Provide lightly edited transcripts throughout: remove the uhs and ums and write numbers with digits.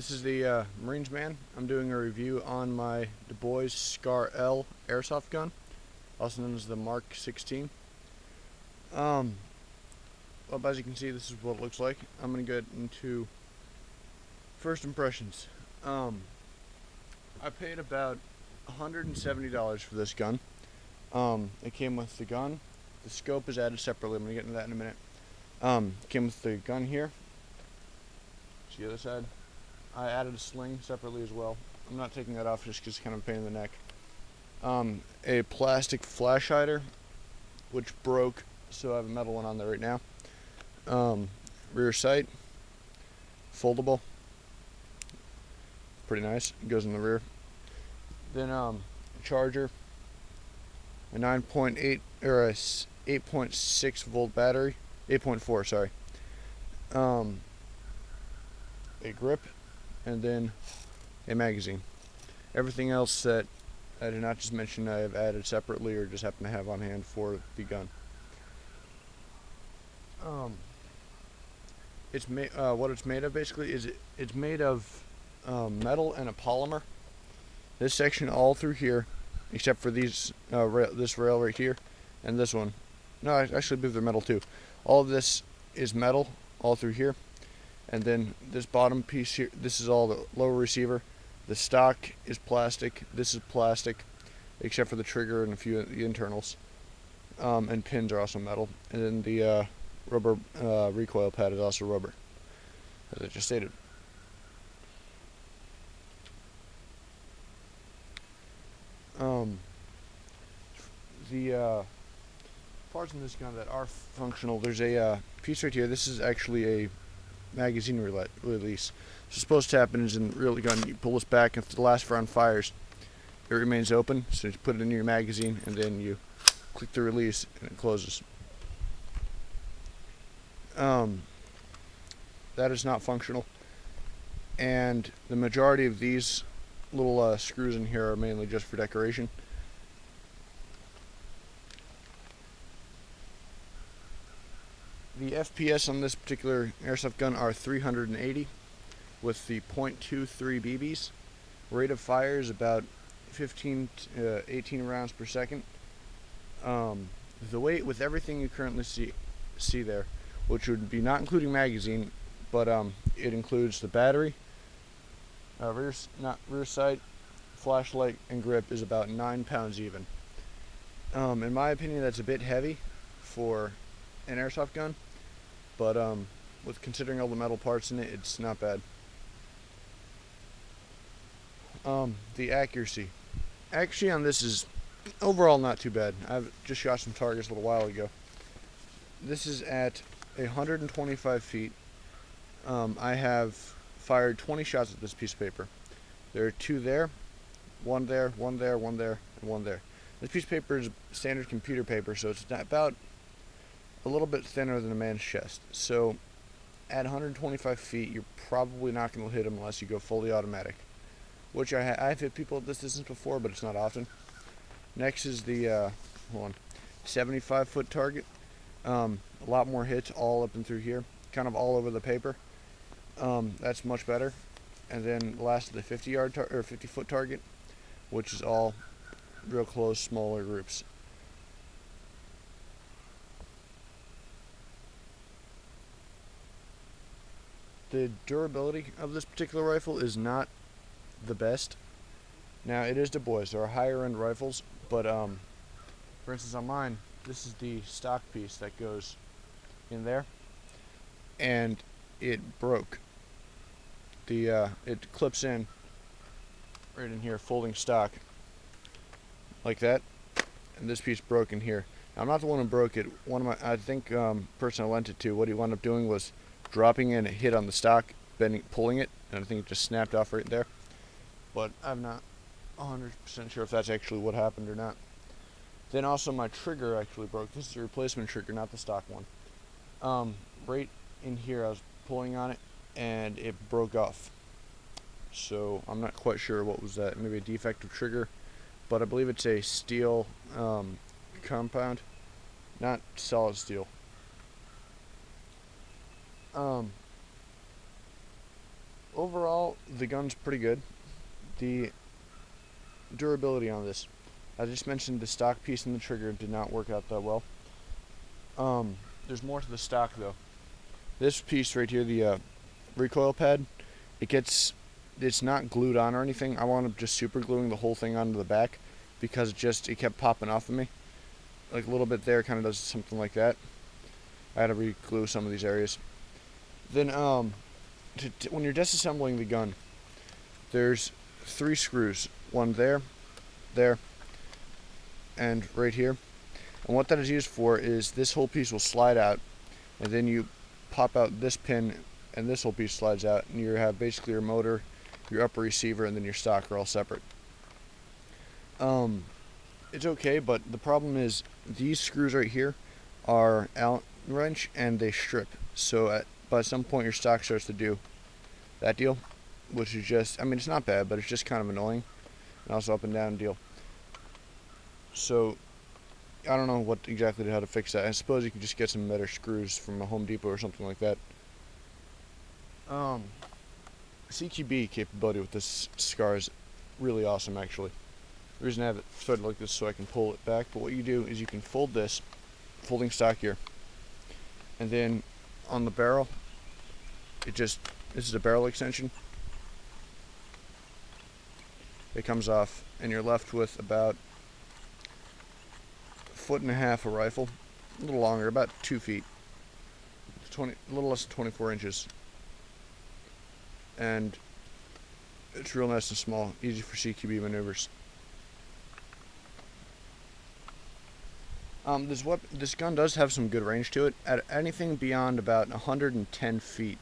This is the Marines Man. I'm doing a review on my Du Bois SCAR-L Airsoft gun, also known as the Mk16. Well, as you can see, this is what it looks like. I'm going to get into first impressions. I paid about $170 for this gun. It came with the gun. The scope is added separately. I'm going to get into that in a minute. Came with the gun here. It's the other side. I added a sling separately as well. I'm not taking that off just because it's kind of a pain in the neck. A plastic flash hider, which broke, so I have a metal one on there right now. Rear sight, foldable, pretty nice. It goes in the rear. Then a charger, a 9.8 or a 8.6 volt battery, 8.4, sorry. A grip, and then a magazine. Everything else that I did not just mention I have added separately or just happen to have on hand for the gun. What it's made of basically is it's made of metal and a polymer. This section all through here, except for these this rail right here and this one. No, I actually believe they're metal too. All of this is metal all through here. And then this bottom piece here, this is all the lower receiver. The stock is plastic. This is plastic, except for the trigger and a few of the internals. And pins are also metal. And then the rubber recoil pad is also rubber, as I just stated. The parts in this gun that are functional, there's a piece right here. This is actually a magazine release. So supposed to happen is in the real gun, you pull this back, and if the last round fires, it remains open, so you put it in your magazine and then you click the release and it closes. That is not functional, and the majority of these little screws in here are mainly just for decoration. The FPS on this particular airsoft gun are 380 with the .23 BBs. Rate of fire is about 15 to 18 rounds per second. The weight with everything you currently see there, which would be not including magazine, but it includes the battery, rear sight, flashlight, and grip, is about 9 pounds even. In my opinion, that's a bit heavy for an airsoft gun, but with considering all the metal parts in it, it's not bad. The accuracy on this is overall not too bad. I've just shot some targets a little while ago. This is at 125 feet. I have fired 20 shots at this piece of paper. There are two there, one there, one there, one there, and one there. This piece of paper is standard computer paper, so it's about a little bit thinner than a man's chest. So at 125 feet, you're probably not going to hit them unless you go fully automatic, which I've hit people at this distance before, but it's not often. Next is the 75-foot target. A lot more hits all up and through here, kind of all over the paper. That's much better. And then last, the 50-foot target, which is all real close, smaller groups. The durability of this particular rifle is not the best. Now, it is Du Bois. There are higher end rifles, but for instance on mine, this is the stock piece that goes in there, and it broke. It clips in right in here, folding stock like that, and this piece broke in here. Now, I'm not the one who broke it. I think person I lent it to, what he wound up doing was dropping in, it hit on the stock, pulling it, and I think it just snapped off right there. But I'm not 100% sure if that's actually what happened or not. Then also my trigger actually broke. This is a replacement trigger, not the stock one. Right in here, I was pulling on it, and it broke off. So I'm not quite sure what was that. Maybe a defective trigger, but I believe it's a steel compound, not solid steel. overall, the gun's pretty good. The durability on this, I just mentioned the stock piece and the trigger did not work out that well. There's more to the stock though. This piece right here, the recoil pad, it's not glued on or anything. I wound up just super gluing the whole thing onto the back because it kept popping off of me. Like a little bit there kind of does something like that. I had to re-glue some of these areas. Then when you're disassembling the gun, there's 3 screws. One there, and right here. And what that is used for is this whole piece will slide out, and then you pop out this pin, and this whole piece slides out, and you have basically your motor, your upper receiver, and then your stock are all separate. It's okay, but the problem is these screws right here are Allen wrench and they strip. So by some point your stock starts to do that deal, which is just, I mean, it's not bad, but it's just kind of annoying, and also up and down deal. So I don't know what exactly how to fix that. I suppose you could just get some better screws from a Home Depot or something like that. CQB capability with this SCAR is really awesome, actually. The reason I have it started like this is so I can pull it back, but what you do is you can fold this, folding stock here, and then on the barrel, this is a barrel extension. It comes off, and you're left with about 1.5 feet of rifle, a little longer, about 2 feet, a little less than 24 inches, and it's real nice and small, easy for CQB maneuvers. This gun does have some good range to it. At anything beyond about 110 feet,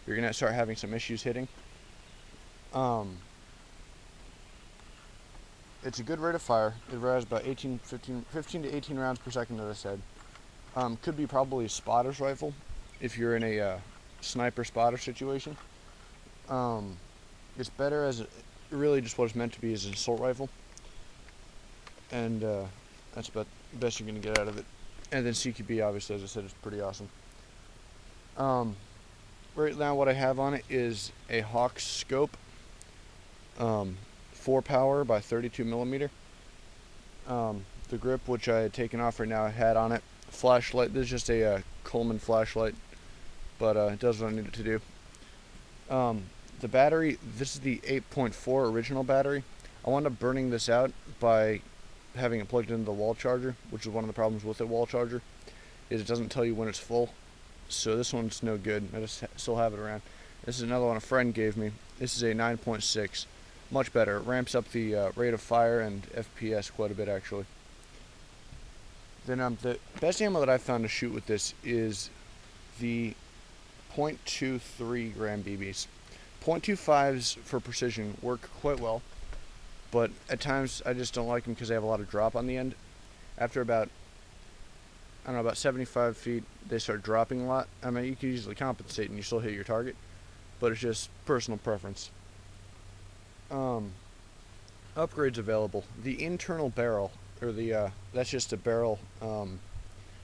you're gonna start having some issues hitting. It's a good rate of fire. It fires about 15 to 18 rounds per second, as I said. Could be probably a spotter's rifle if you're in a sniper spotter situation. It's better as really just what it's meant to be as an assault rifle, and that's about the best you're going to get out of it. And then CQB, obviously, as I said, is pretty awesome. Right now what I have on it is a Hawk scope, 4 power by 32 millimeter. The grip, which I had taken off right now, I had on it. Flashlight, this is just a Coleman flashlight, but it does what I need it to do. The battery, this is the 8.4 original battery. I wound up burning this out by having it plugged into the wall charger, which is one of the problems with the wall charger, is it doesn't tell you when it's full. So this one's no good. I just still have it around. This is another one a friend gave me. This is a 9.6. Much better. It ramps up the rate of fire and FPS quite a bit, actually. Then the best ammo that I've found to shoot with this is the .23 gram BBs. .25s for precision work quite well, but at times I just don't like them because they have a lot of drop on the end. After about, I don't know, about 75 feet, they start dropping a lot. I mean, you can easily compensate and you still hit your target, but it's just personal preference. Upgrades available. The internal barrel, or the that's just a barrel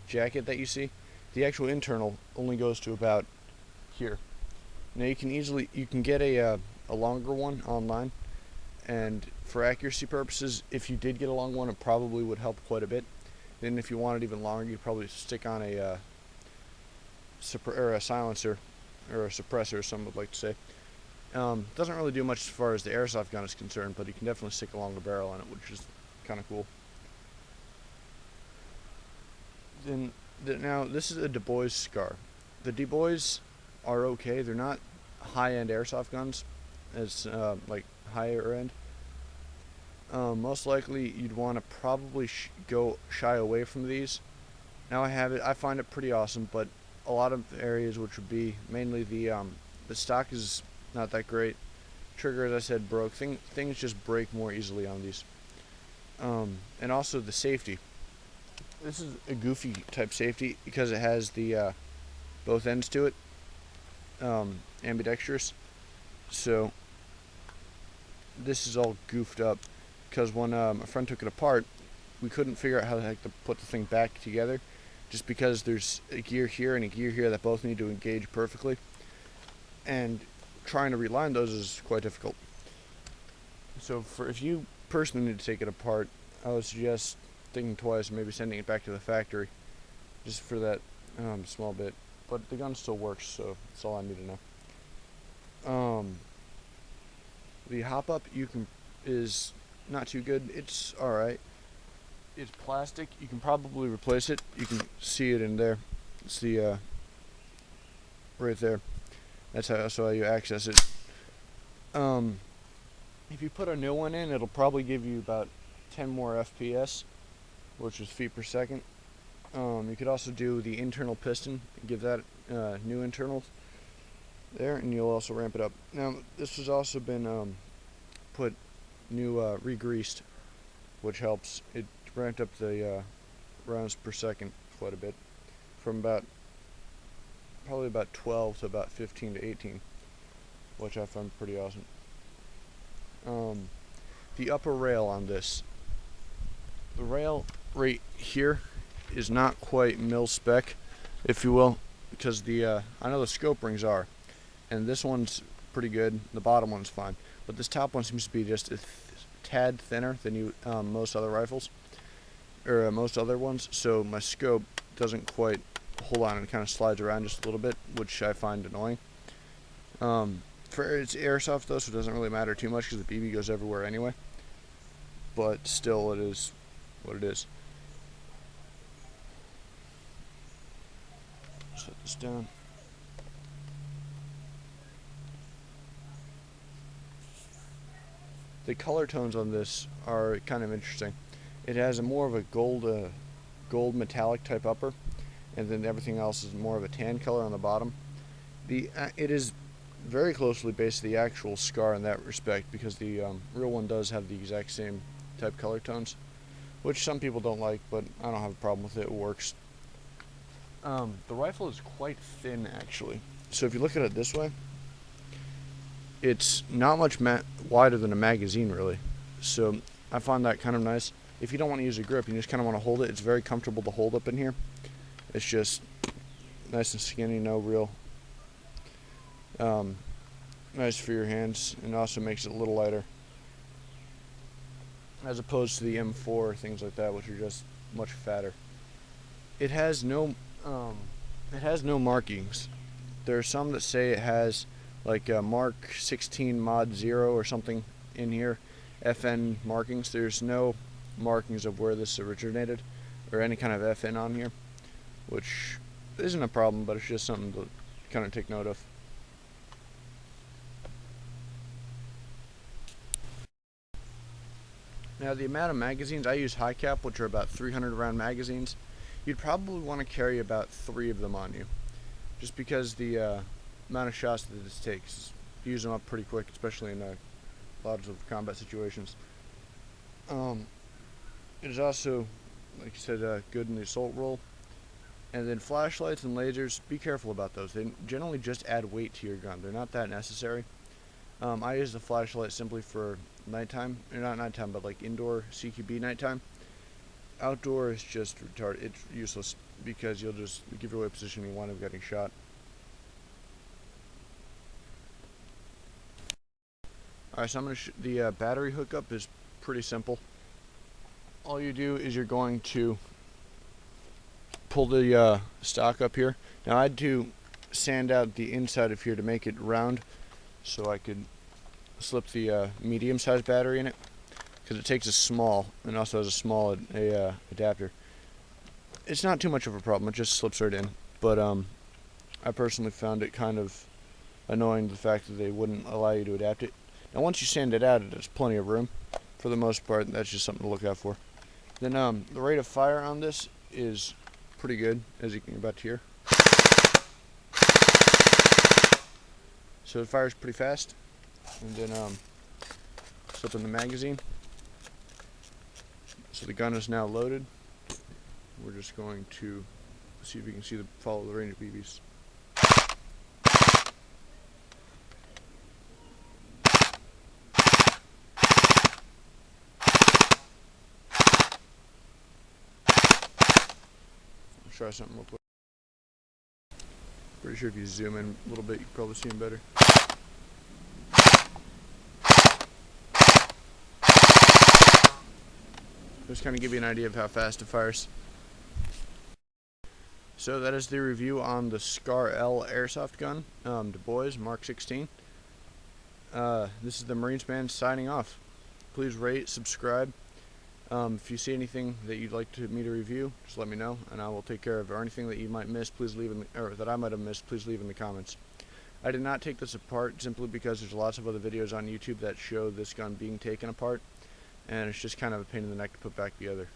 jacket that you see. The actual internal only goes to about here. Now you can get a longer one online, and for accuracy purposes, if you did get a long one, it probably would help quite a bit. Then if you want it even longer, you'd probably stick on a silencer or a suppressor, some would like to say. Doesn't really do much as far as the airsoft gun is concerned, but you can definitely stick a longer barrel on it, which is kind of cool. Now this is a Du Bois SCAR. The Du Bois are okay. They're not high-end airsoft guns, as like higher end. Most likely you'd want to probably shy away from these. Now I have it. I find it pretty awesome, but a lot of areas, which would be mainly the stock is not that great. Trigger, as I said, broke. Things just break more easily on these. And also the safety. This is a goofy type safety because it has the both ends to it, ambidextrous. So this is all goofed up because when a friend took it apart, we couldn't figure out how the heck to put the thing back together, just because there's a gear here and a gear here that both need to engage perfectly. And trying to reline those is quite difficult. So if you personally need to take it apart, I would suggest thinking twice, maybe sending it back to the factory, just for that small bit. But the gun still works, so that's all I need to know. The hop up is not too good. It's all right. It's plastic. You can probably replace it. You can see it in there. It's the right there. That's how you access it. If you put a new one in, it'll probably give you about 10 more FPS, which is feet per second. You could also do the internal piston, give that new internals there, and you'll also ramp it up. Now, this has also been put new re-greased, which helps. It ramped up the rounds per second quite a bit, from probably about 12 to about 15 to 18, which I found pretty awesome. The upper rail on this, the rail right here is not quite mil spec, if you will, because I know the scope rings are, and this one's pretty good. The bottom one's fine, but this top one seems to be just a tad thinner than most other rifles, or most other ones. So my scope doesn't quite hold on, and kind of slides around just a little bit, which I find annoying. It's airsoft though, so it doesn't really matter too much because the BB goes everywhere anyway. But still, it is what it is. Set this down. The color tones on this are kind of interesting. It has more of a gold metallic type upper, and then everything else is more of a tan color on the bottom. It is very closely based to the actual SCAR in that respect, because the real one does have the exact same type color tones, which some people don't like, but I don't have a problem with it. It works. The rifle is quite thin, actually. So if you look at it this way, it's not much wider than a magazine, really. So I find that kind of nice. If you don't want to use a grip, you just kind of want to hold it. It's very comfortable to hold up in here. It's just nice and skinny, no real. Nice for your hands, and also makes it a little lighter, as opposed to the M4 or things like that, which are just much fatter. It has no markings. There are some that say it has like a Mk16 mod 0 or something in here, FN markings. There's no markings of where this originated or any kind of FN on here, which isn't a problem, but it's just something to kind of take note of. Now, the amount of magazines, I use high cap, which are about 300 round magazines. You'd probably want to carry about 3 of them on you, just because the amount of shots that this takes. You use them up pretty quick, especially in lots of combat situations. It is also, like you said, good in the assault role. And then flashlights and lasers, be careful about those. They generally just add weight to your gun. They're not that necessary. I use the flashlight simply for nighttime, or not nighttime, but like indoor CQB nighttime. Outdoor is just retarded. It's useless because you'll just give away a position you wind up getting shot. Alright, so I'm going to the battery hookup is pretty simple. All you do is you're going to pull the stock up here. Now I had to sand out the inside of here to make it round, so I could slip the medium-sized battery in it, because it takes a small, and also has a small adapter. It's not too much of a problem, it just slips right in, but I personally found it kind of annoying, the fact that they wouldn't allow you to adapt it. Now once you sand it out, there's plenty of room. For the most part, that's just something to look out for. Then the rate of fire on this is pretty good, as you can about to hear. So it fires pretty fast. And then slip in the magazine. So the gun is now loaded. We're just going to see if we can follow the range of BBs. Let's try something real quick. Pretty sure if you zoom in a little bit, you can probably see them better. Just kind of give you an idea of how fast it fires. So that is the review on the SCAR-L airsoft gun, Du Bois Mk16. This is the Marines Man signing off. Please rate, subscribe. If you see anything that you'd like me to review, just let me know, and I will take care of it. Or anything that you might miss, please leave or that I might have missed, please leave in the comments. I did not take this apart simply because there's lots of other videos on YouTube that show this gun being taken apart, and it's just kind of a pain in the neck to put back together.